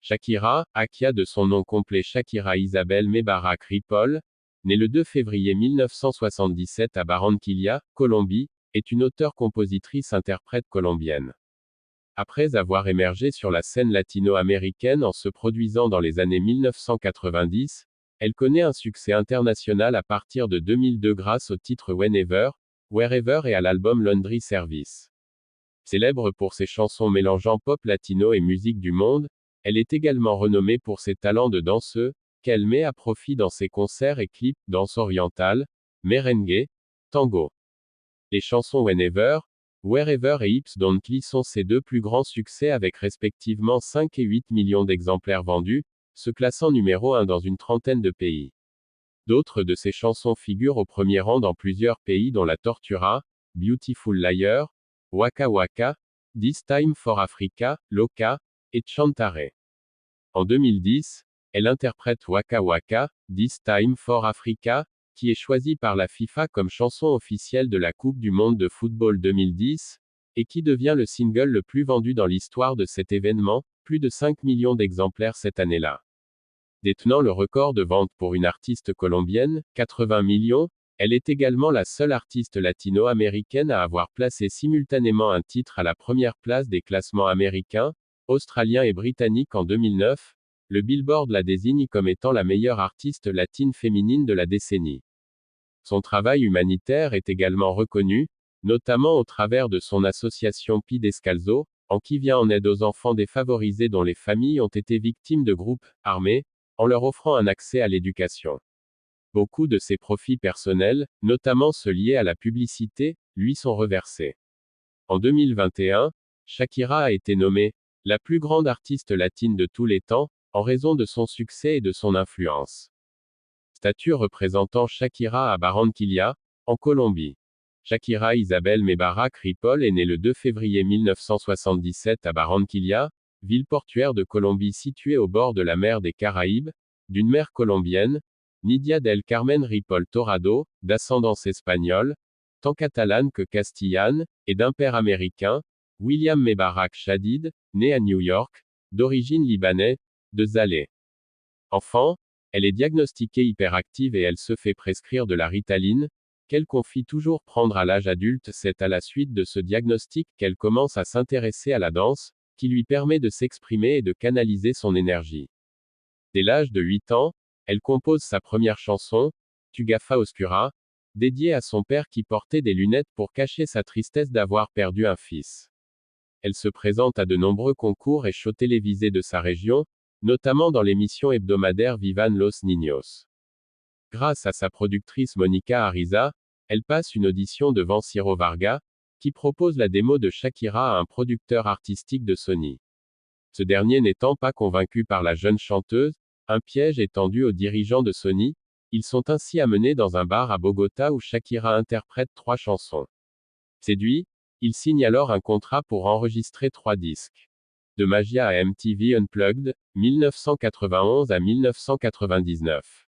Shakira, Akia de son nom complet Shakira Isabel Mebarak Ripoll, née le 2 février 1977 à Barranquilla, Colombie, est une auteure-compositrice-interprète colombienne. Après avoir émergé sur la scène latino-américaine en se produisant dans les années 1990, elle connaît un succès international à partir de 2002 grâce au titre Whenever, Wherever et à l'album Laundry Service. Célèbre pour ses chansons mélangeant pop latino et musique du monde, elle est également renommée pour ses talents de danseuse, qu'elle met à profit dans ses concerts et clips, danse orientale, merengue, tango. Les chansons Whenever, Wherever et Hips Don't Lie sont ses deux plus grands succès avec respectivement 5 et 8 millions d'exemplaires vendus, se classant numéro 1 dans une trentaine de pays. D'autres de ses chansons figurent au premier rang dans plusieurs pays dont La Tortura, Beautiful Liar, Waka Waka, This Time for Africa, Loca, et Chantare. En 2010, elle interprète Waka Waka, This Time for Africa, qui est choisie par la FIFA comme chanson officielle de la Coupe du Monde de football 2010, et qui devient le single le plus vendu dans l'histoire de cet événement, plus de 5 millions d'exemplaires cette année-là. Détenant le record de vente pour une artiste colombienne, 80 millions, elle est également la seule artiste latino-américaine à avoir placé simultanément un titre à la première place des classements américains, australiens et britanniques en 2009. Le Billboard la désigne comme étant la meilleure artiste latine féminine de la décennie. Son travail humanitaire est également reconnu, notamment au travers de son association Pies Descalzo, en qui vient en aide aux enfants défavorisés dont les familles ont été victimes de groupes armés, en leur offrant un accès à l'éducation. Beaucoup de ses profits personnels, notamment ceux liés à la publicité, lui sont reversés. En 2021, Shakira a été nommée la plus grande artiste latine de tous les temps, en raison de son succès et de son influence. Statue représentant Shakira à Barranquilla, en Colombie. Shakira Isabel Mebarak Ripoll est née le 2 février 1977 à Barranquilla, ville portuaire de Colombie située au bord de la mer des Caraïbes, d'une mère colombienne, Nidia del Carmen Ripoll Torrado, d'ascendance espagnole, tant catalane que castillane, et d'un père américain, William Mebarak Shadid, né à New York, d'origine libanaise, de Zalé. Enfant, elle est diagnostiquée hyperactive et elle se fait prescrire de la Ritaline, qu'elle confie toujours prendre à l'âge adulte. C'est à la suite de ce diagnostic qu'elle commence à s'intéresser à la danse, qui lui permet de s'exprimer et de canaliser son énergie. Dès l'âge de 8 ans, elle compose sa première chanson, Tugafa Oscura, dédiée à son père qui portait des lunettes pour cacher sa tristesse d'avoir perdu un fils. Elle se présente à de nombreux concours et shows télévisés de sa région, notamment dans l'émission hebdomadaire Vivan los Niños. Grâce à sa productrice Monica Ariza, elle passe une audition devant Ciro Varga, qui propose la démo de Shakira à un producteur artistique de Sony. Ce dernier n'étant pas convaincu par la jeune chanteuse, un piège est tendu aux dirigeants de Sony, ils sont ainsi amenés dans un bar à Bogota où Shakira interprète 3 chansons. Séduit, il signe alors un contrat pour enregistrer 3 disques. De Magia à MTV Unplugged, 1991 à 1999.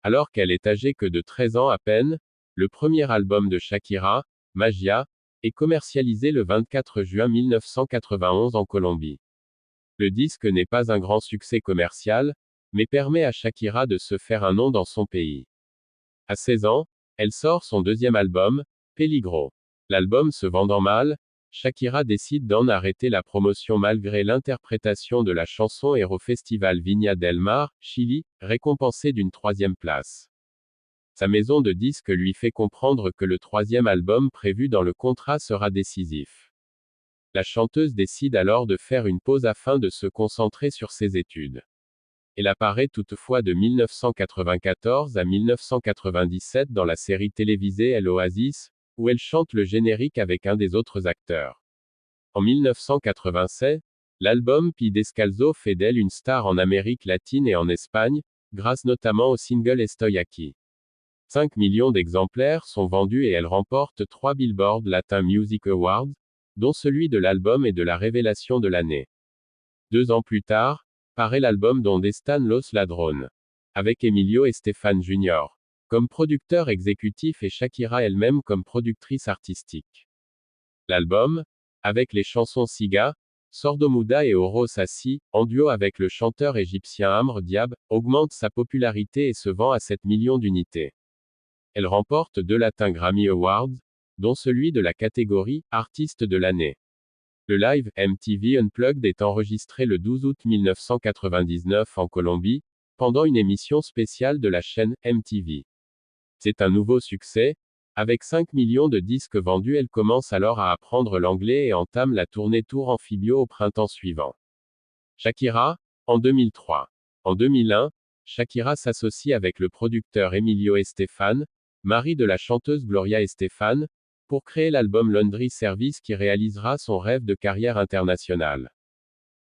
Alors qu'elle est âgée que de 13 ans à peine, le premier album de Shakira, Magia, est commercialisé le 24 juin 1991 en Colombie. Le disque n'est pas un grand succès commercial, mais permet à Shakira de se faire un nom dans son pays. À 16 ans, elle sort son deuxième album, Peligro. L'album se vendant mal, Shakira décide d'en arrêter la promotion malgré l'interprétation de la chanson et au festival Viña del Mar, Chili, récompensée d'une 3e place. Sa maison de disques lui fait comprendre que le 3e album prévu dans le contrat sera décisif. La chanteuse décide alors de faire une pause afin de se concentrer sur ses études. Elle apparaît toutefois de 1994 à 1997 dans la série télévisée El Oasis, où elle chante le générique avec un des autres acteurs. En 1996, l'album Pies Descalzo fait d'elle une star en Amérique latine et en Espagne, grâce notamment au single Estoy Aquí. 5 millions d'exemplaires sont vendus et elle remporte 3 Billboard Latin Music Awards, dont celui de l'album et de la révélation de l'année. 2 ans plus tard, paraît l'album Donde Están los Ladrones, avec Emilio Estefan Jr. comme producteur exécutif et Shakira elle-même comme productrice artistique. L'album, avec les chansons Siga, Sordomuda et Oro Sassi, en duo avec le chanteur égyptien Amr Diab, augmente sa popularité et se vend à 7 millions d'unités. Elle remporte 2 Latin Grammy Awards, dont celui de la catégorie Artiste de l'année. Le live MTV Unplugged est enregistré le 12 août 1999 en Colombie, pendant une émission spéciale de la chaîne MTV. C'est un nouveau succès. Avec 5 millions de disques vendus, elle commence alors à apprendre l'anglais et entame la tournée Tour Amphibio au printemps suivant. Shakira, en 2003. En 2001, Shakira s'associe avec le producteur Emilio Estefan, mari de la chanteuse Gloria Estefan, pour créer l'album Laundry Service qui réalisera son rêve de carrière internationale.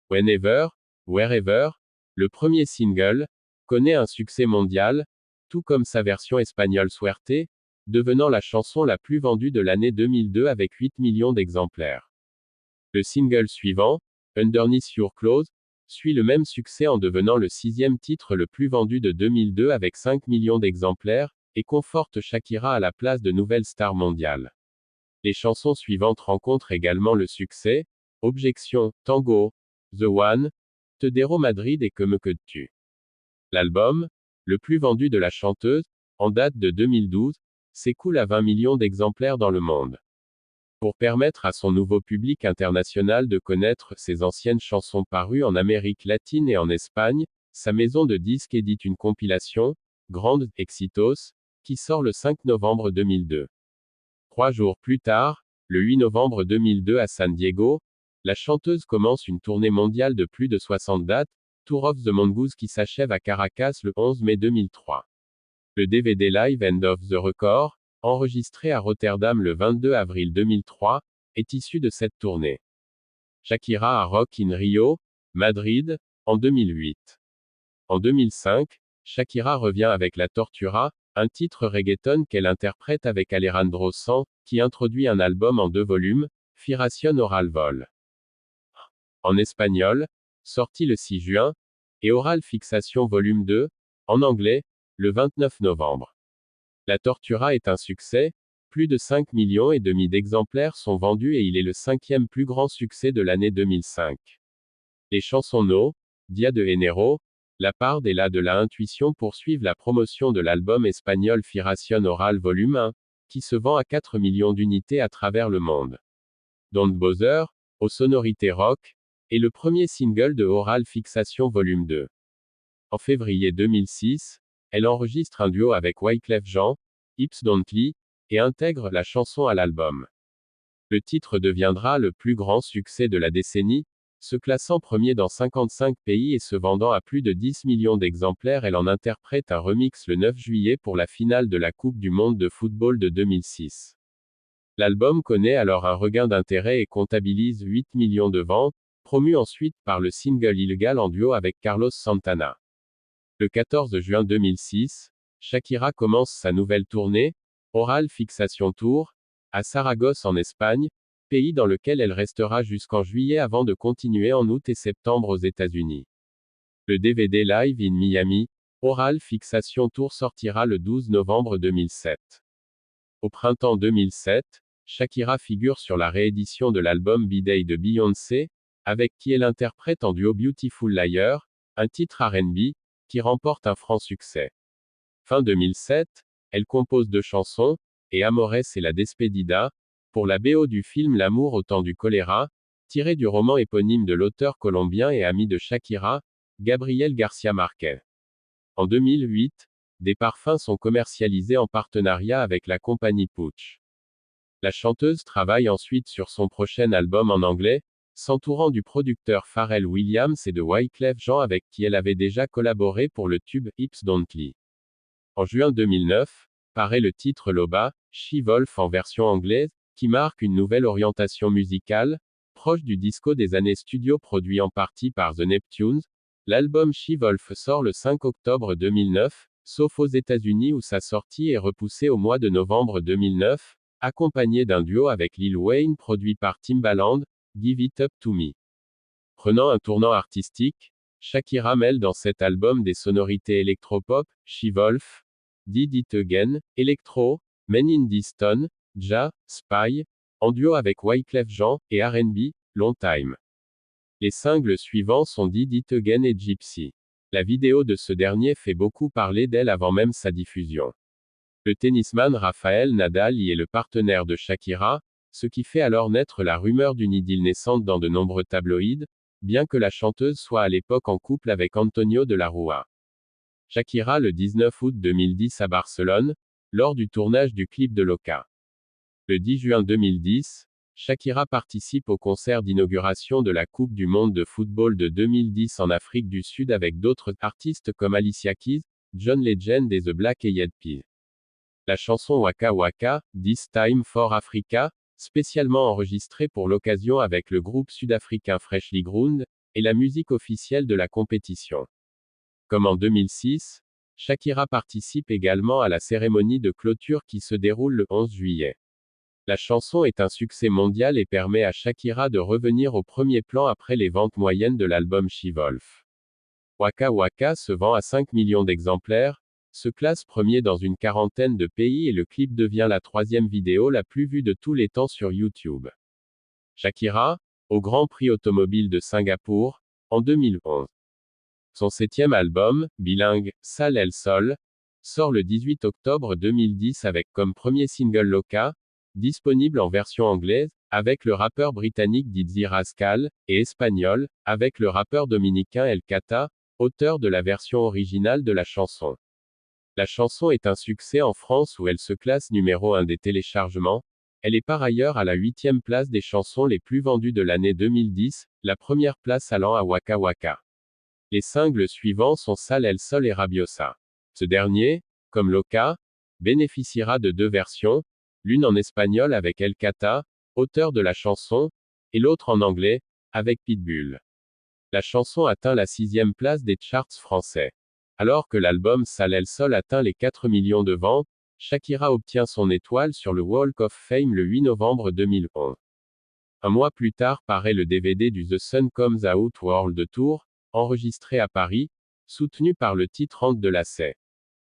Whenever, Wherever, le premier single, connaît un succès mondial, tout comme sa version espagnole Suerte, devenant la chanson la plus vendue de l'année 2002 avec 8 millions d'exemplaires. Le single suivant, Underneath Your Clothes, suit le même succès en devenant le 6e titre le plus vendu de 2002 avec 5 millions d'exemplaires, et conforte Shakira à la place de nouvelle star mondiale. Les chansons suivantes rencontrent également le succès, Objection, Tango, The One, Te Dero Madrid et Que me que tu. L'album, le plus vendu de la chanteuse, en date de 2012, s'écoule à 20 millions d'exemplaires dans le monde. Pour permettre à son nouveau public international de connaître ses anciennes chansons parues en Amérique latine et en Espagne, sa maison de disques édite une compilation, Grande Éxitos, qui sort le 5 novembre 2002. 3 jours plus tard, le 8 novembre 2002 à San Diego, la chanteuse commence une tournée mondiale de plus de 60 dates, Tour of the Mongoose qui s'achève à Caracas le 11 mai 2003. Le DVD live End of the Record, enregistré à Rotterdam le 22 avril 2003, est issu de cette tournée. Shakira à Rock in Rio, Madrid, en 2008. En 2005, Shakira revient avec La Tortura, un titre reggaeton qu'elle interprète avec Alejandro Sanz, qui introduit un album en 2 volumes, Firación Oral Vol. En espagnol, sorti le 6 juin, et Oral Fixation Volume 2, en anglais, le 29 novembre. La Tortura est un succès, plus de 5 millions et demi d'exemplaires sont vendus et il est le 5e plus grand succès de l'année 2005. Les chansons No, Dia de Enero, La Part et La de la Intuition poursuivent la promotion de l'album espagnol Firación Oral Volume 1, qui se vend à 4 millions d'unités à travers le monde. Don't Bother, aux sonorités rock, est le premier single de Oral Fixation Volume 2. En février 2006, elle enregistre un duo avec Wyclef Jean, Hips Don't Lie, et intègre la chanson à l'album. Le titre deviendra le plus grand succès de la décennie, se classant premier dans 55 pays et se vendant à plus de 10 millions d'exemplaires. Elle en interprète un remix le 9 juillet pour la finale de la Coupe du monde de football de 2006. L'album connaît alors un regain d'intérêt et comptabilise 8 millions de ventes, promu ensuite par le single Illegal en duo avec Carlos Santana. Le 14 juin 2006, Shakira commence sa nouvelle tournée, Oral Fixation Tour, à Saragosse en Espagne, pays dans lequel elle restera jusqu'en juillet avant de continuer en août et septembre aux États-Unis. Le DVD Live in Miami, Oral Fixation Tour sortira le 12 novembre 2007. Au printemps 2007, Shakira figure sur la réédition de l'album B-Day de Beyoncé, avec qui elle interprète en duo Beautiful Liar, un titre R&B, qui remporte un franc succès. Fin 2007, elle compose 2 chansons, et Amores et La Despedida, pour la BO du film L'amour au temps du choléra, tiré du roman éponyme de l'auteur colombien et ami de Shakira, Gabriel García Márquez. En 2008, des parfums sont commercialisés en partenariat avec la compagnie Puig. La chanteuse travaille ensuite sur son prochain album en anglais, s'entourant du producteur Pharrell Williams et de Wyclef Jean avec qui elle avait déjà collaboré pour le tube Hips Don't Lie. En juin 2009, paraît le titre Loba, She-Wolf en version anglaise, qui marque une nouvelle orientation musicale, proche du disco des années studio produit en partie par The Neptunes. L'album She-Wolf sort le 5 octobre 2009, sauf aux États-Unis où sa sortie est repoussée au mois de novembre 2009, accompagné d'un duo avec Lil Wayne produit par Timbaland, Give It Up To Me. Prenant un tournant artistique, Shakira mêle dans cet album des sonorités électropop, She-Wolf, Did It Again, Electro, Men in the Stone, Ja, Spy, en duo avec Wyclef Jean, et R&B, Long Time. Les singles suivants sont Did It Again et Gypsy. La vidéo de ce dernier fait beaucoup parler d'elle avant même sa diffusion. Le tennisman Rafael Nadal y est le partenaire de Shakira, ce qui fait alors naître la rumeur d'une idylle naissante dans de nombreux tabloïds, bien que la chanteuse soit à l'époque en couple avec Antonio de la Rúa. Shakira le 19 août 2010 à Barcelone, lors du tournage du clip de Loca. Le 10 juin 2010, Shakira participe au concert d'inauguration de la Coupe du Monde de football de 2010 en Afrique du Sud avec d'autres artistes comme Alicia Keys, John Legend et The Black Eyed Peas. La chanson Waka Waka, This Time for Africa, spécialement enregistrée pour l'occasion avec le groupe sud-africain Freshly Ground, est la musique officielle de la compétition. Comme en 2006, Shakira participe également à la cérémonie de clôture qui se déroule le 11 juillet. La chanson est un succès mondial et permet à Shakira de revenir au premier plan après les ventes moyennes de l'album She-Wolf. Waka Waka se vend à 5 millions d'exemplaires, se classe premier dans une quarantaine de pays et le clip devient la 3e vidéo la plus vue de tous les temps sur YouTube. Shakira, au Grand Prix automobile de Singapour, en 2011. Son 7e album, bilingue, Sal El Sol, sort le 18 octobre 2010 avec comme premier single Loca, disponible en version anglaise, avec le rappeur britannique Dizzy Rascal, et espagnol, avec le rappeur dominicain El Cata, auteur de la version originale de la chanson. La chanson est un succès en France où elle se classe numéro 1 des téléchargements. Elle est par ailleurs à la 8e place des chansons les plus vendues de l'année 2010, la première place allant à Waka Waka. Les singles suivants sont Sal El Sol et Rabiosa. Ce dernier, comme Loca, bénéficiera de 2 versions, l'une en espagnol avec El Cata, auteur de la chanson, et l'autre en anglais, avec Pitbull. La chanson atteint la 6e place des charts français. Alors que l'album Sal El Sol atteint les 4 millions de ventes, Shakira obtient son étoile sur le Walk of Fame le 8 novembre 2011. Un mois plus tard paraît le DVD du The Sun Comes Out World Tour, enregistré à Paris, soutenu par le titre Hank de Lacet.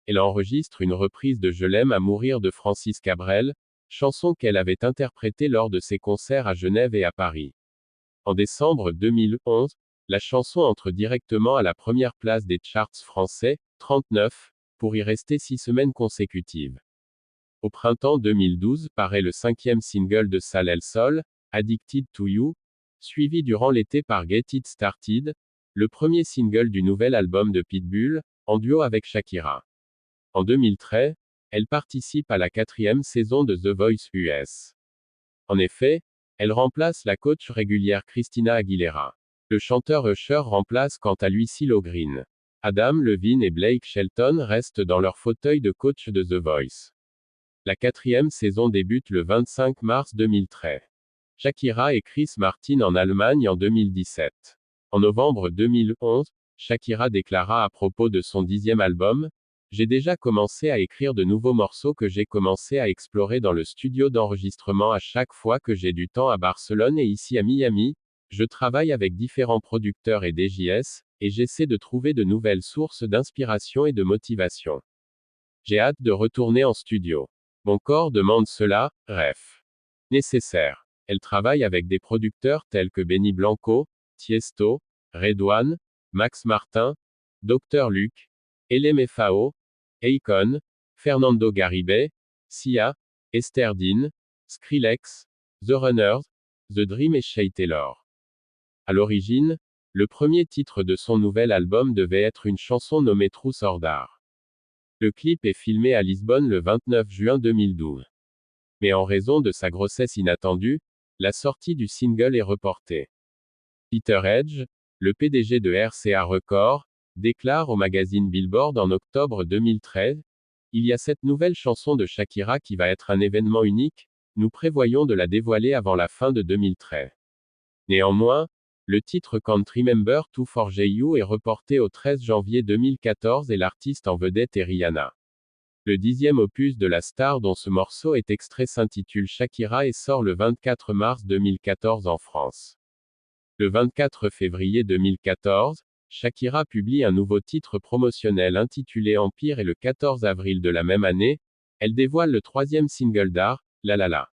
Elle enregistre une reprise de Je l'aime à mourir de Francis Cabrel, chanson qu'elle avait interprétée lors de ses concerts à Genève et à Paris. En décembre 2011, la chanson entre directement à la première place des charts français, 39, pour y rester 6 semaines consécutives. Au printemps 2012 paraît le 5e single de Sal El Sol, Addicted to You, suivi durant l'été par Get It Started, le premier single du nouvel album de Pitbull, en duo avec Shakira. En 2013, elle participe à la 4e saison de The Voice US. En effet, elle remplace la coach régulière Christina Aguilera. Le chanteur Usher remplace quant à lui CeeLo Green. Adam Levine et Blake Shelton restent dans leur fauteuil de coach de The Voice. La 4e saison débute le 25 mars 2013. Shakira et Chris Martin en Allemagne en 2017. En novembre 2011, Shakira déclara à propos de son 10e album, « J'ai déjà commencé à écrire de nouveaux morceaux que j'ai commencé à explorer dans le studio d'enregistrement à chaque fois que j'ai du temps à Barcelone et ici à Miami. Je travaille avec différents producteurs et DJs, et j'essaie de trouver de nouvelles sources d'inspiration et de motivation. J'ai hâte de retourner en studio. Mon corps demande cela, ref. Nécessaire. Elle travaille avec des producteurs tels que Benny Blanco, Tiesto, Redouane, Max Martin, Dr Luke, LMFAO, Akon, Fernando Garibay, Sia, Esther Dean, Skrillex, The Runners, The Dream et Shay Taylor. À l'origine, le premier titre de son nouvel album devait être une chanson nommée True Sordar. Le clip est filmé à Lisbonne le 29 juin 2012. Mais en raison de sa grossesse inattendue, la sortie du single est reportée. Peter Edge, le PDG de RCA Records, déclare au magazine Billboard en octobre 2013, « Il y a cette nouvelle chanson de Shakira qui va être un événement unique, nous prévoyons de la dévoiler avant la fin de 2013. » Néanmoins, le titre Can't Remember to Forget You est reporté au 13 janvier 2014 et l'artiste en vedette est Rihanna. Le 10e opus de la star dont ce morceau est extrait s'intitule Shakira et sort le 24 mars 2014 en France. Le 24 février 2014, Shakira publie un nouveau titre promotionnel intitulé Empire et le 14 avril de la même année, elle dévoile le 3e single d'Ar, La La La.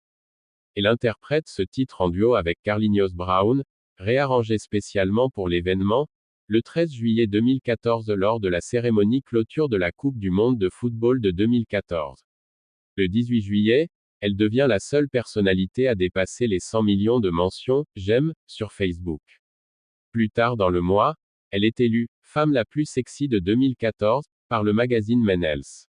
Elle interprète ce titre en duo avec Carlinhos Brown, réarrangée spécialement pour l'événement, le 13 juillet 2014 lors de la cérémonie clôture de la Coupe du monde de football de 2014. Le 18 juillet, elle devient la seule personnalité à dépasser les 100 millions de mentions « j'aime » sur Facebook. Plus tard dans le mois, elle est élue « femme la plus sexy de 2014 » par le magazine Men Health.